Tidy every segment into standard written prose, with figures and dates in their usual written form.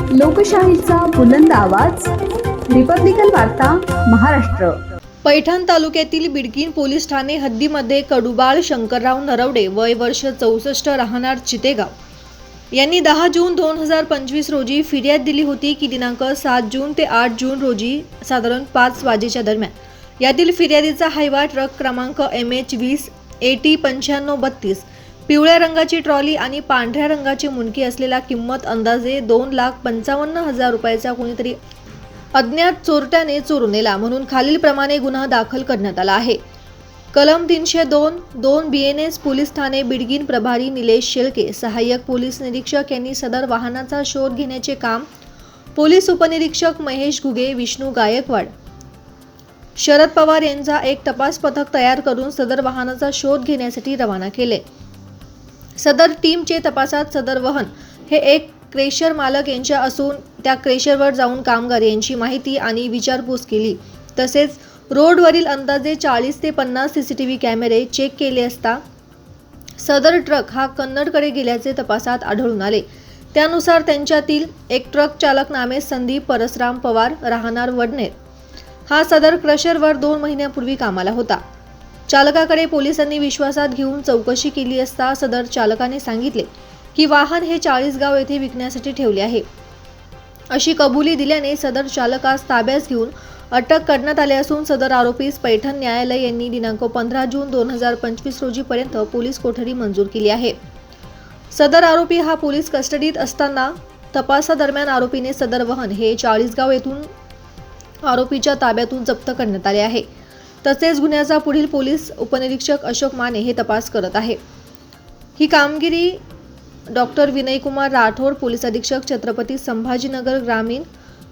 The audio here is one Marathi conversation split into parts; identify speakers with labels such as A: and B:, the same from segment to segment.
A: लोकशाहीचा बुलंद आवाज, रिपब्लिकन वार्ता महाराष्ट्र।
B: पैठण तालुक्यातील बिडकीन पोलीस ठाणे हद्दीमध्ये कडुबाळ शंकरराव नरवडे वय वर्ष 64 राहणार चितेगाव यांनी 10 जून 2025 रोजी फिर्याद दिली होती की दिनांक 7 जून ते 8 जून रोजी साधारण 5 वाजेच्या दरम्यान यातील फिर्यादीचा हायवा ट्रक क्रमांक MH20 AT 9532 पिवळ्या रंगाची ट्रॉली आणि पांढऱ्या रंगाची मुंडकी असलेला किंमत अंदाजे 2,55,000 रुपयाचा कोणीतरी अज्ञात चोरट्याने चोरून नेला म्हणून खालीलप्रमाणे गुन्हा दाखल करण्यात आला आहे। कलम 302 BNS पोलीस ठाणे बिडकीन प्रभारी निलेश शेळके, सहाय्यक पोलीस निरीक्षक यांनी सदर वाहनाचा शोध घेण्याचे काम पोलीस उपनिरीक्षक महेश घुगे, विष्णू गायकवाड, शरद पवार यांचा एक तपास पथक तयार करून सदर वाहनाचा शोध घेण्यासाठी रवाना केले। सदर टीमचे तपासात सदर वाहन हे एक क्रेशर मालक यांच्या असून त्या क्रेशरवर जाऊन कामगार यांची माहिती आणि विचारपूस केली। तसेच रोडवरील अंदाजे 40 ते 50 CCTV कॅमेरे चेक केले असता सदर ट्रक हा कन्नडकडे गेल्याचे तपासात आढळून आले। त्यानुसार त्यांच्यातील एक ट्रक चालक नामे संदीप परसराम पवार राहणार वडनेर हा सदर क्रशरवर 2 महिन्यापूर्वी कामाला होता। चालकाकडे पोलिसांनी विश्वासात घेऊन चौकशी केली असता सदर चालकाने सांगितले की वाहन हे 40गाव येथे विकण्यासाठी ठेवले आहे अशी कबुली दिल्याने सदर चालकास ताब्यात घेऊन अटक करण्यात आली असून सदर आरोपीस पैठण न्यायालय यांनी दिनांक 15 जून 2025 रोजी पर्यंत पोलीस कोठडी मंजूर केली आहे। सदर आरोपी हा पोलीस कस्टडीत असताना तपासादरम्यान आरोपीने सदर वाहन हे 40गाव येथून आरोपीच्या ताब्यातून जप्त करण्यात आले आहे। तसेच गुन्ह्याचा पुढील पोलीस उपनिरीक्षक अशोक माने हे तपास करत आहे। ही कामगिरी डॉक्टर विनयकुमार राठोड, पोलीस अधीक्षक छत्रपती संभाजीनगर ग्रामीण,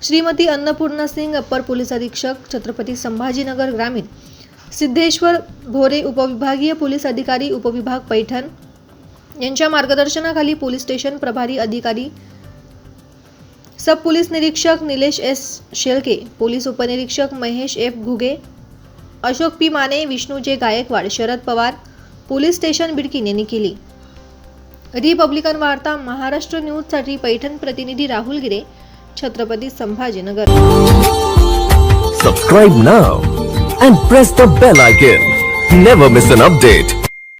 B: श्रीमती अन्नपूर्णा सिंग, अप्पर पोलीस अधीक्षक छत्रपती संभाजीनगर ग्रामीण, सिद्धेश्वर भोरे, उपविभागीय पोलीस अधिकारी उपविभाग पैठण यांच्या मार्गदर्शनाखाली पोलीस स्टेशन प्रभारी अधिकारी सब पोलीस निरीक्षक निलेश S शेळके, पोलीस उपनिरीक्षक Mahesh F Ghuge, Ashok P Mane, Vishnu J Gaikwad, Sharad Pawar, police station Bidkin यांनी केली। रिपब्लिकन वार्ता महाराष्ट्र न्यूजसाठी पैठण प्रतिनिधी राहुल गिरे, Chhatrapati Sambhajinagar.
C: Subscribe now and press the bell icon. Never miss an update.